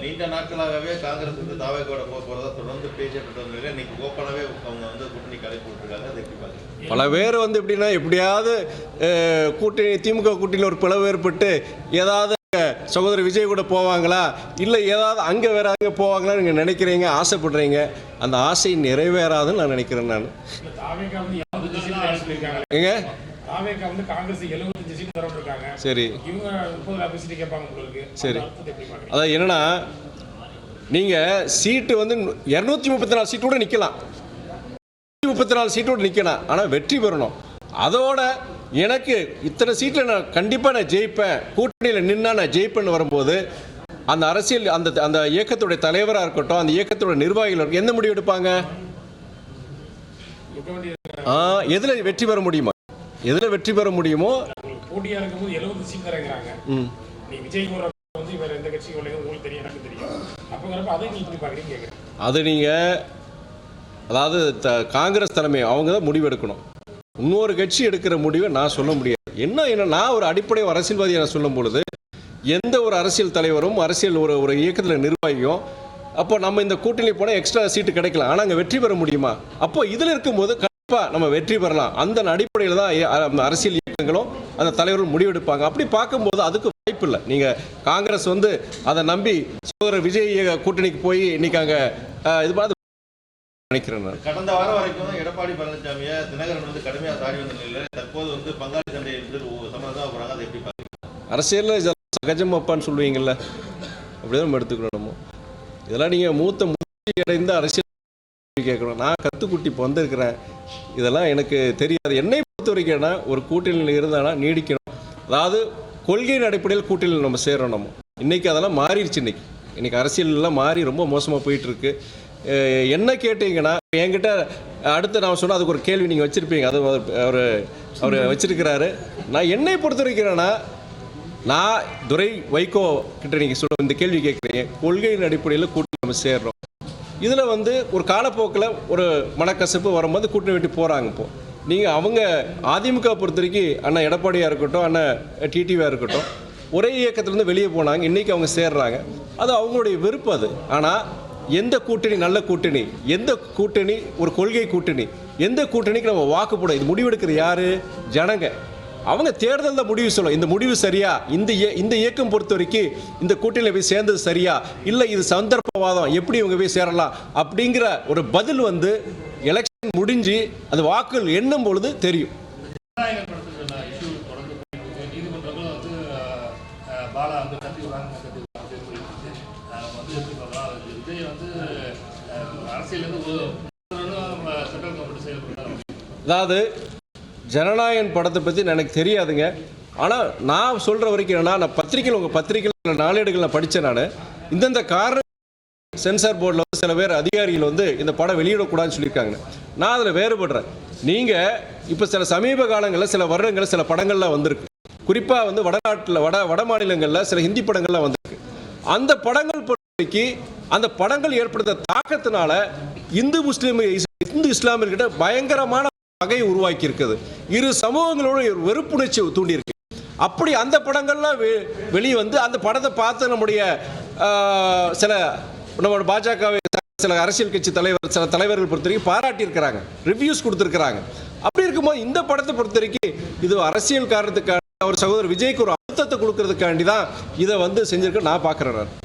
நீண்ட நாட்களாகவே காங்கிரஸ் வந்து தாவேக்கோட போறதா தொடர்ந்து பேசப்பட்டு வந்தது. இன்னைக்கு ஓப்பனாவே அவங்க வந்து கூட்டணி கலைப்பு விட்டுருக்காங்க. அதை எப்படி பாருங்க? பல பேர் வந்து எப்படின்னா எப்படியாவது கூட்டணி திமுக கூட்டணியில் ஒரு பிளவு ஏற்பட்டு ஏதாவது சகோதரர் விஜய் கூட போவாங்களா இல்லை ஏதாவது அங்கே வேற அங்கே போவாங்களான்னு நீங்கள் நினைக்கிறீங்க, ஆசைப்படுறீங்க. அந்த ஆசை நிறைவேறாதுன்னு நான் நினைக்கிறேன். நான் எங்க சரி சரி அதான் என்னன்னா நீங்கள் சீட்டு வந்து 234 சீட்டோடு நிற்கலாம், 34 சீட்டோடு நிற்கலாம், ஆனால் வெற்றி பெறணும். அதோட எனக்கு இத்தனை சீட்டில் நான் கண்டிப்பாக நான் ஜெயிப்பேன், கூட்டணியில் நின்னா நான் ஜெயிப்பேன்னு வரும்போது அந்த அரசியல் அந்த அந்த இயக்கத்துடைய தலைவராக இருக்கட்டும், அந்த இயக்கத்தோட நிர்வாகிகள் இருக்கட்டும், எந்த முடிவு எடுப்பாங்க? எதில் வெற்றி பெற முடியுமா? எதில் வெற்றி பெற முடியுமோ போட்டியா இருக்கும்போது 70 சீட் தரங்கறாங்க. நீ விஜய் கூட வந்து வேற எந்த கட்சி உள்ளவங்க உங்களுக்கு தெரியும், எனக்கு தெரியும். அப்பங்கறப்ப அதை நீங்க எப்படி பாக்குறீங்க கேக்குறேன். அது நீங்க அதாவது காங்கிரஸ் தலைமை அவங்க தான் முடிவு எடுக்கணும். இன்னொரு கட்சி எடுக்கிற முடிவை நான் சொல்ல முடியாது. என்ன நான் ஒரு அடிப்படை அரசியல்வாதியை நான் சொல்லும் பொழுது எந்த ஒரு அரசியல் தலைவரும் அரசியல் ஒரு இயக்கத்தில் நிர்வாகியும் அப்போ நம்ம இந்த கூட்டணி போனால் எக்ஸ்ட்ரா சீட்டு கிடைக்கலாம், ஆனால் அங்கே வெற்றி பெற முடியுமா? அப்போ இதில் இருக்கும்போது கண்டிப்பாக நம்ம வெற்றி பெறலாம். அந்த அடிப்படையில் தான் அரசியல் இயக்கங்களும் அந்த தலைவர்கள் முடிவெடுப்பாங்க. அப்படி பார்க்கும்போது அதுக்கு வாய்ப்பு இல்லை. நீங்கள் காங்கிரஸ் வந்து அதை நம்பி சகோதரர் விஜய் கூட்டணிக்கு போய் இன்னைக்கு அங்கே இது மாதிரி நினைக்கிறேன். கடந்த வாரம் வரைக்கும் எடப்பாடி பழனிசாமியை தினகரன் வந்து கடுமையாக தாடி வந்த நிலையில் தற்போது வந்து பங்காளி சண்டை என்று சம்பந்தமாக போகிறாங்க. அதை எப்படி பார்க்குறீங்க? அரசியலில் சகஜமாப்பான்னு சொல்லுவீங்கள்ல, அப்படிதான் நம்ம எடுத்துக்கணும். நம்ம இதெல்லாம் நீங்கள் மூத்த முயற்சி அடைந்த அரசியல் கேட்கணும். நான் கத்துக்குட்டி இப்போ வந்திருக்கிறேன், இதெல்லாம் எனக்கு தெரியாது. என்னை பொறுத்த வரைக்கும்னா ஒரு கூட்டணியில் இருந்தானா நீடிக்கணும். அதாவது கொள்கையின் அடிப்படையில் கூட்டணியில் நம்ம சேரணும். நம்ம இன்றைக்கி அதெல்லாம் மாறிடுச்சு. இன்றைக்கி அரசியல்லாம் மாறி ரொம்ப மோசமாக போயிட்டுருக்கு. என்ன கேட்டீங்கன்னா என்கிட்ட அடுத்து நான் சொன்னால் அதுக்கு ஒரு கேள்வி நீங்கள் வச்சுருப்பீங்க, அது அவர் வச்சிருக்கிறாரு. நான் என்னை பொறுத்த வரைக்கிறேன்னா நான் துரை வைகோ கிட்ட நீங்கள் சொல்ல இந்த கேள்வி கேட்குறீங்க, கொள்கையின் அடிப்படையில் கூட்டணி நம்ம சேர்றோம். இதில் வந்து ஒரு காலப்போக்கில் ஒரு மனக்கசப்பு வரும்போது கூட்டணி விட்டு போகிறாங்க. இப்போது நீங்கள் அவங்க அதிமுக பொறுத்த வரைக்கும் அண்ணன் எடப்பாடியாக இருக்கட்டும், அண்ணன் டிடிவியாக இருக்கட்டும், ஒரே இயக்கத்திலேருந்து வெளியே போனாங்க. இன்றைக்கி அவங்க சேர்றாங்க, அது அவங்களுடைய விருப்பம். அது ஆனால் எந்த கூட்டணி நல்ல கூட்டணி, எந்த கூட்டணி ஒரு கொள்கை கூட்டணி, எந்த கூட்டணிக்கு நம்ம வாக்கு போட இது முடிவெடுக்கிற யாரு? ஜனங்க. அவங்க தேர்தலில் முடிவு சொல்லும், இந்த முடிவு சரியா, இந்த இயக்கம் பொறுத்த வரைக்கும் இந்த கூட்டணியில் போய் சேர்ந்தது சரியா, இல்லை இது சந்தர்ப்பவாதம், எப்படி இவங்க போய் சேரலாம் அப்படிங்கிற ஒரு பதில் வந்து எலெக்ஷன் முடிஞ்சு அந்த வாக்குகள் எண்ணும் பொழுது தெரியும். அதாவது ஜனநாயகன் படத்தை பற்றி எனக்கு தெரியாதுங்க. ஆனால் நான் சொல்கிற வரைக்கும் என்னன்னா, நான் பத்திரிகையில் உங்கள் பத்திரிகையில் நாளேடுகள் நான் படித்தேன். நான் இந்தந்த காரணம் சென்சார் போர்டில் வந்து சில பேர் அதிகாரிகள் வந்து இந்த படம் வெளியிடக்கூடாதுன்னு சொல்லியிருக்காங்க. நான் அதில் வேறுபடுறேன். நீங்கள் இப்போ சில சமீப காலங்களில் சில வருடங்களில் சில படங்கள்லாம் வந்திருக்கு. குறிப்பாக வந்து வடநாட்டில் வட மாநிலங்களில் சில ஹிந்தி படங்கள்லாம் வந்திருக்கு. அந்த படங்கள் பொறுத்தவரைக்கு அந்த படங்கள் ஏற்படுத்த தாக்கத்தினால இந்து இஸ்லாமியர்கிட்ட பயங்கரமான வகை உருவாக்கி இருக்குது. இரு சமூகங்களோட வெறுப்புணர்ச்சி தூண்டியிருக்கு. அப்படி அந்த படங்கள்லாம் வெளியே வந்து அந்த படத்தை பார்த்து நம்முடைய நம்மளோட பாஜகவை சில அரசியல் கட்சி சில தலைவர்கள் பொறுத்த வரைக்கும் பாராட்டியிருக்கிறாங்க, ரிவ்யூஸ் கொடுத்துருக்குறாங்க. அப்படி இருக்கும்போது இந்த படத்தை பொறுத்த வரைக்கும் இது அரசியல் காரணத்துக்காக அவர் சகோதரர் விஜய்க்கு ஒரு அழுத்தத்தை கொடுக்கறதுக்காண்டி தான் இதை வந்து செஞ்சிருக்க நான் பார்க்குறேன்.